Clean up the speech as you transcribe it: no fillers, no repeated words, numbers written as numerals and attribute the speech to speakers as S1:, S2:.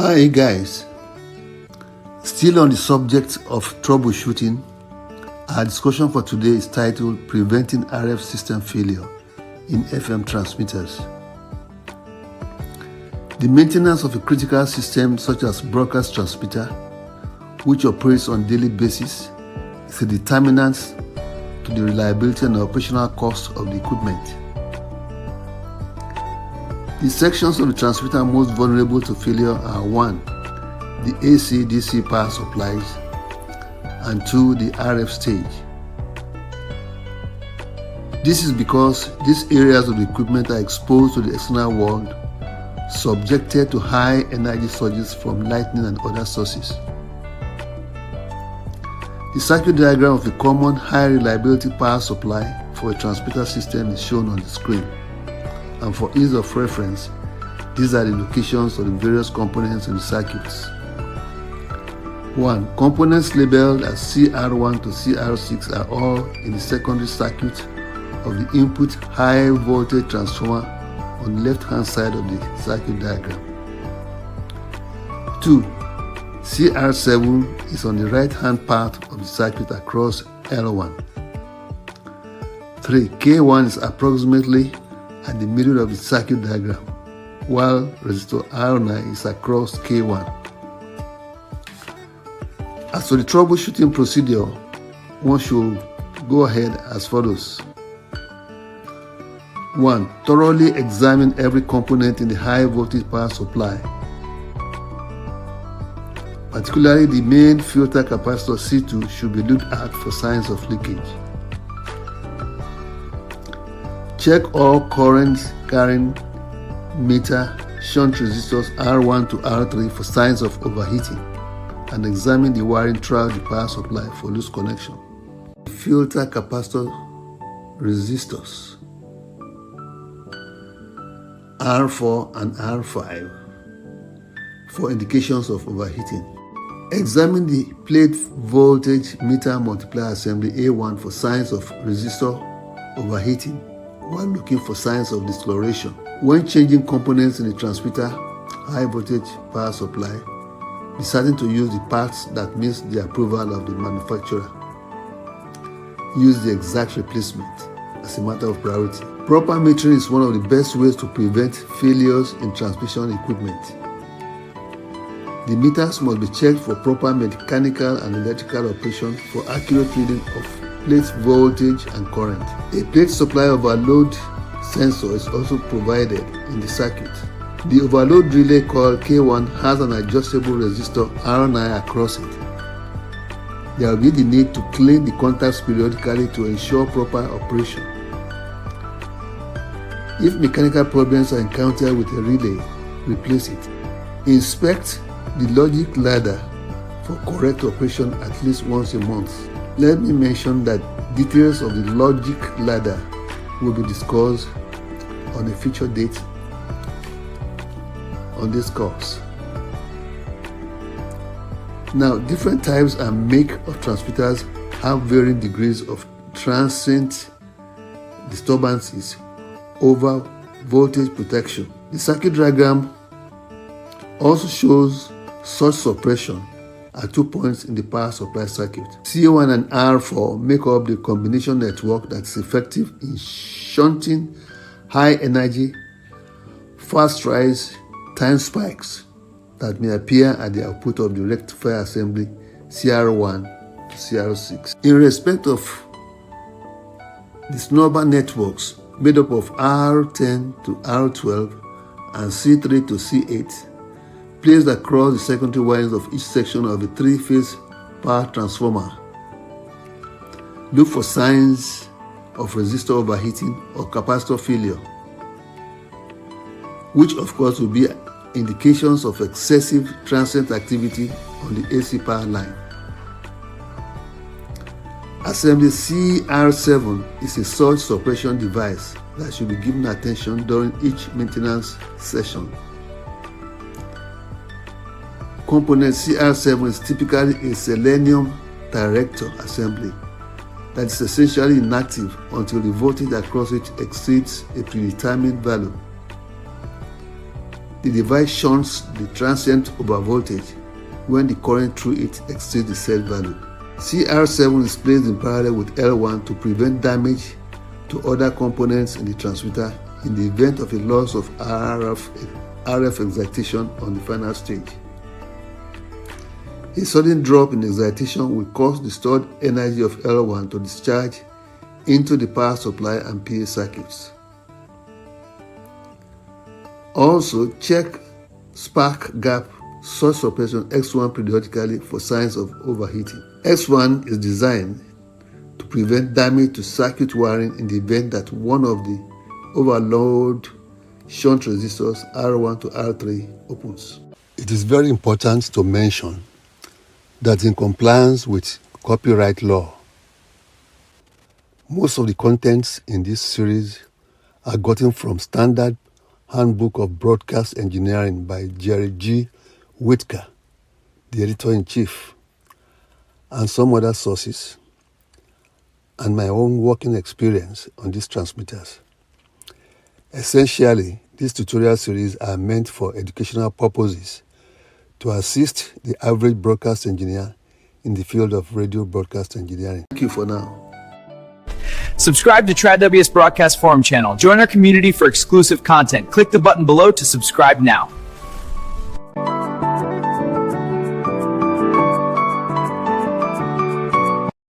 S1: Hi guys, still on the subject of troubleshooting, our discussion for today is titled Preventing RF System Failure in FM Transmitters. The maintenance of a critical system such as broadcast transmitter, which operates on a daily basis, is a determinant to the reliability and operational cost of the equipment. The sections of the transmitter most vulnerable to failure are 1. The AC-DC power supplies, and 2. The RF stage. This is because these areas of the equipment are exposed to the external world, subjected to high energy surges from lightning and other sources. The circuit diagram of a common high reliability power supply for a transmitter system is shown on the screen. And for ease of reference, these are the locations of the various components in the circuits. 1. Components labeled as CR1 to CR6 are all in the secondary circuit of the input high voltage transformer on the left hand side of the circuit diagram. 2. CR7 is on the right hand part of the circuit across L1. 3. K1 is approximately at the middle of the circuit diagram, while resistor R9 is across K1. As for the troubleshooting procedure, one should go ahead as follows. 1. Thoroughly examine every component in the high voltage power supply, particularly the main filter capacitor C2 should be looked at for signs of leakage. Check all current carrying meter shunt resistors R1 to R3 for signs of overheating, and examine the wiring throughout the power supply for loose connection. Filter capacitor resistors R4 and R5 for indications of overheating. Examine the plate voltage meter multiplier assembly A1 for signs of resistor overheating, while looking for signs of discoloration. When changing components in the transmitter high voltage power supply, be certain to use the parts that meet the approval of the manufacturer. Use the exact replacement as a matter of priority. Proper metering is one of the best ways to prevent failures in transmission equipment. The meters must be checked for proper mechanical and electrical operation for accurate reading of plate voltage and current. A plate supply overload sensor is also provided in the circuit. The overload relay called K1 has an adjustable resistor R9 across it. There will be the need to clean the contacts periodically to ensure proper operation. If mechanical problems are encountered with a relay, replace it. Inspect the logic ladder for correct operation at least once a month. Let me mention that details of the logic ladder will be discussed on a future date on this course. Now, different types and make of transmitters have varying degrees of transient disturbances over voltage protection. The circuit diagram also shows such suppression at 2 points in the power supply circuit. C1 and R4 make up the combination network that is effective in shunting high energy, fast rise time spikes that may appear at the output of the rectifier assembly CR1 to CR6. In respect of the snubber networks made up of R10 to R12 and C3 to C8, placed across the secondary wires of each section of a 3-phase power transformer, look for signs of resistor overheating or capacitor failure, which of course will be indications of excessive transient activity on the AC power line. Assembly CR7 is a surge suppression device that should be given attention during each maintenance session. Component CR7 is typically a selenium director assembly that is essentially inactive until the voltage across it exceeds a predetermined value. The device shuns the transient overvoltage when the current through it exceeds the set value. CR7 is placed in parallel with L1 to prevent damage to other components in the transmitter in the event of a loss of RF excitation on the final stage. A sudden drop in excitation will cause the stored energy of L1 to discharge into the power supply and PA circuits. Also, check spark gap source suppression X1 periodically for signs of overheating. X1 is designed to prevent damage to circuit wiring in the event that one of the overload shunt resistors R1 to R3 opens. It is very important to mention that in compliance with copyright law, most of the contents in this series are gotten from Standard Handbook of Broadcast Engineering by Jerry G. Whitaker, the editor-in-chief, and some other sources, and my own working experience on these transmitters. Essentially, these tutorial series are meant for educational purposes to assist the average broadcast engineer in the field of radio broadcast engineering. Thank you for now.
S2: Subscribe to TradWS Broadcast Forum channel. Join our community for exclusive content. Click the button below to subscribe now.